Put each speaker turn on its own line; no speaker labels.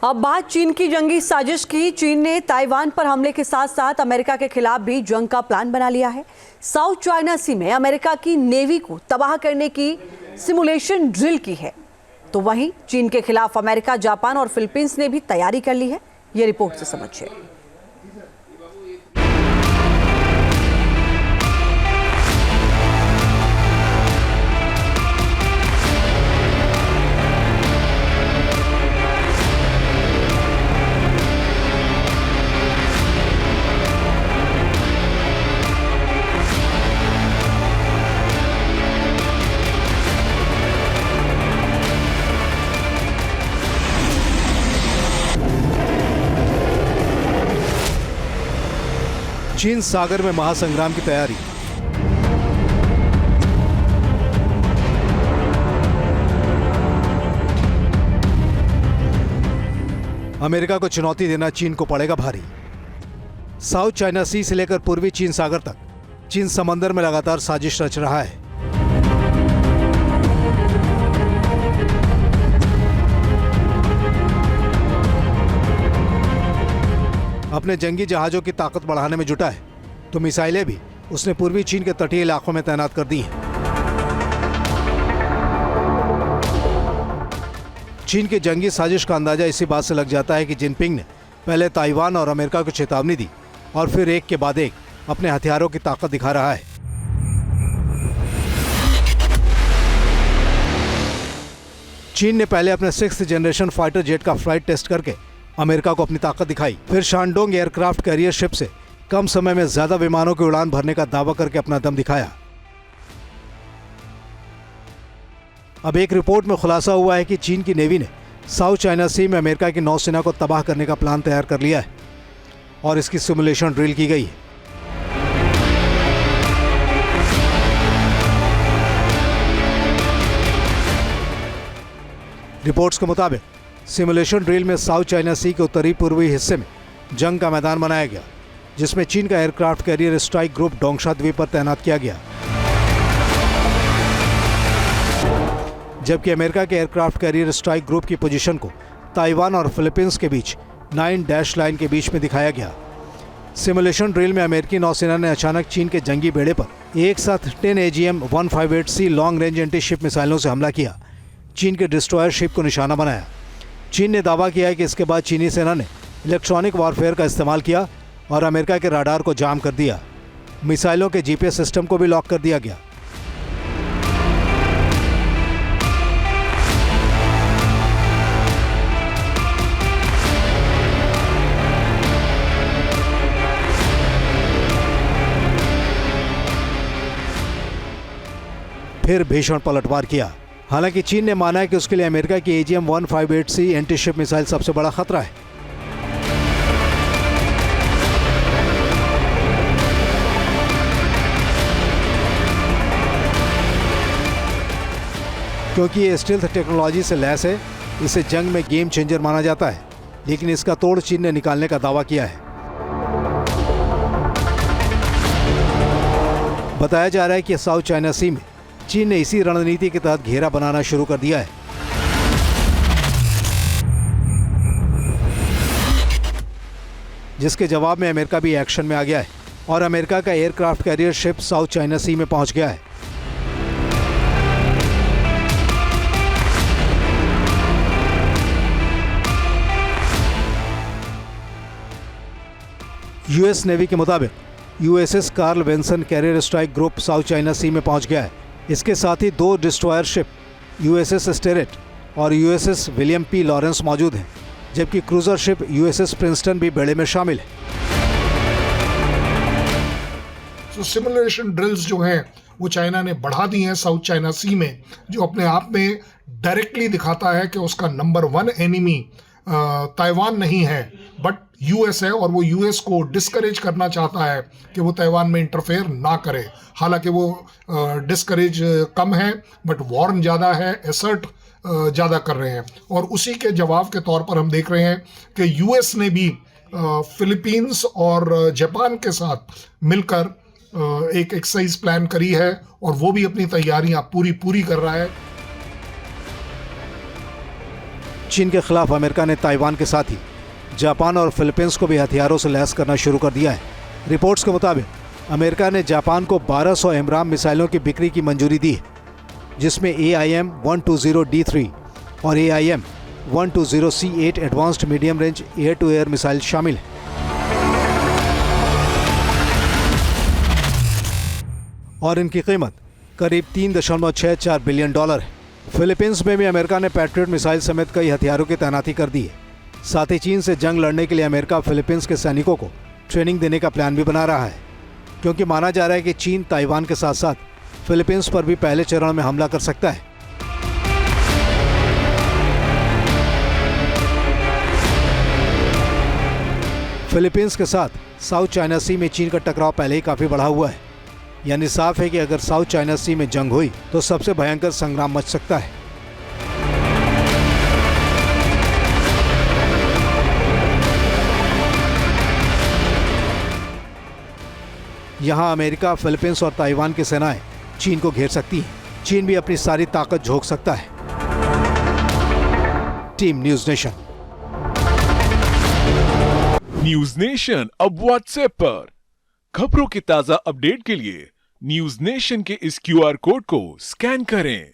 अब बात चीन की जंगी साजिश की। चीन ने ताइवान पर हमले के साथ साथ अमेरिका के खिलाफ भी जंग का प्लान बना लिया है। साउथ चाइना सी में अमेरिका की नेवी को तबाह करने की सिमुलेशन ड्रिल की है। तो वहीं चीन के खिलाफ अमेरिका, जापान और फिलीपींस ने भी तैयारी कर ली है। ये रिपोर्ट से समझिए।
चीन सागर में महासंग्राम की तैयारी। अमेरिका को चुनौती देना चीन को पड़ेगा भारी। साउथ चाइना सी से लेकर पूर्वी चीन सागर तक चीन समंदर में लगातार साजिश रच रहा है। अपने जंगी जहाजों की ताकत बढ़ाने में जुटा है तो मिसाइलें भी उसने पूर्वी चीन के तटीय इलाकों में तैनात कर दी हैं। चीन की जंगी साजिश का अंदाजा इसी बात से लग जाता है कि जिनपिंग ने पहले ताइवान और अमेरिका को चेतावनी दी और फिर एक के बाद एक अपने हथियारों की ताकत दिखा रहा है। चीन ने पहले अपने 6th जनरेशन फाइटर जेट का फ्लाइट टेस्ट करके अमेरिका को अपनी ताकत दिखाई। फिर शानडोंग एयरक्राफ्ट कैरियर शिप से कम समय में ज्यादा विमानों की उड़ान भरने का दावा करके अपना दम दिखाया। अब एक रिपोर्ट में खुलासा हुआ है कि चीन की नेवी ने साउथ चाइना सी में अमेरिका की नौसेना को तबाह करने का प्लान तैयार कर लिया है और इसकी सिमुलेशन ड्रिल की गई है। रिपोर्ट्स के मुताबिक सिमुलेशन ड्रिल में साउथ चाइना सी के उत्तरी पूर्वी हिस्से में जंग का मैदान बनाया गया, जिसमें चीन का एयरक्राफ्ट कैरियर स्ट्राइक ग्रुप डोंगशा द्वीप पर तैनात किया गया, जबकि अमेरिका के एयरक्राफ्ट कैरियर स्ट्राइक ग्रुप की पोजीशन को ताइवान और फिलीपींस के बीच 9 डैश लाइन के बीच में दिखाया गया। सिमुलेशन ड्रिल में अमेरिकी नौसेना ने अचानक चीन के जंगी बेड़े पर एक साथ 10 AGM-158C long range anti ship मिसाइलों से हमला किया। चीन के डिस्ट्रॉयर शिप को निशाना बनाया। चीन ने दावा किया है कि इसके बाद चीनी सेना ने इलेक्ट्रॉनिक वॉरफेयर का इस्तेमाल किया और अमेरिका के राडार को जाम कर दिया। मिसाइलों के GPS सिस्टम को भी लॉक कर दिया गया। फिर भीषण पलटवार किया। हालांकि चीन ने माना है कि उसके लिए अमेरिका की AGM-158C एंटी शिप मिसाइल सबसे बड़ा खतरा है। क्योंकि ये स्टील्थ टेक्नोलॉजी से लैस है, इसे जंग में गेम चेंजर माना जाता है, लेकिन इसका तोड़ चीन ने निकालने का दावा किया है। बताया जा रहा है कि साउथ चाइना सी में चीन ने इसी रणनीति के तहत घेरा बनाना शुरू कर दिया है। जिसके जवाब में अमेरिका भी एक्शन में आ गया है और अमेरिका का aircraft carrier ship South China Sea में पहुंच गया है। यूएस नेवी के मुताबिक USS Carl Vinson carrier strike group South China Sea में पहुंच गया है। इसके साथ ही 2 डिस्ट्रॉयर शिप USS स्टेरेट और USS विलियम P. लॉरेंस मौजूद हैं, जबकि क्रूजर शिप USS प्रिंसटन भी बेड़े में शामिल है।
तो सिमुलेशन ड्रिल्स जो हैं वो चाइना ने बढ़ा दी हैं साउथ चाइना सी में, जो अपने आप में डायरेक्टली दिखाता है कि उसका नंबर 1 एनिमी ताइवान नहीं है बट यूएस है, और वो यूएस को डिस्करेज करना चाहता है कि वो ताइवान में इंटरफेयर ना करे। हालांकि वो डिस्करेज कम है बट वॉर्न ज़्यादा है, एसर्ट ज़्यादा कर रहे हैं। और उसी के जवाब के तौर पर हम देख रहे हैं कि यूएस ने भी फिलीपींस और जापान के साथ मिलकर एक एक्सरसाइज प्लान करी है और वो भी अपनी तैयारियां पूरी कर रहा है।
चीन के खिलाफ अमेरिका ने ताइवान के साथ ही जापान और फिलीपींस को भी हथियारों से लैस करना शुरू कर दिया है। रिपोर्ट्स के मुताबिक अमेरिका ने जापान को 1200 एमराम मिसाइलों की बिक्री की मंजूरी दी है, जिसमें AIM-120D3 और AIM-120C8 advanced medium range air to air missile शामिल हैं। और इनकी कीमत करीब $3.64 बिलियन है। फिलीपींस में भी अमेरिका ने पैट्रियट मिसाइल समेत कई हथियारों की तैनाती कर दी है। साथ ही चीन से जंग लड़ने के लिए अमेरिका फिलीपींस के सैनिकों को ट्रेनिंग देने का प्लान भी बना रहा है, क्योंकि माना जा रहा है कि चीन ताइवान के साथ साथ फिलीपींस पर भी पहले चरण में हमला कर सकता है। फिलीपींस के साथ साउथ चाइना सी में चीन का टकराव पहले ही काफी बढ़ा हुआ है, यानी साफ है कि अगर साउथ चाइना सी में जंग हुई तो सबसे भयंकर संग्राम मच सकता है। यहां अमेरिका, फिलीपींस और ताइवान की सेनाएं चीन को घेर सकती हैं। चीन भी अपनी सारी ताकत झोंक सकता है। Team news nation.
News nation अब व्हाट्सएप पर खबरों के ताजा अपडेट के लिए न्यूज नेशन के इस QR कोड को स्कैन करें।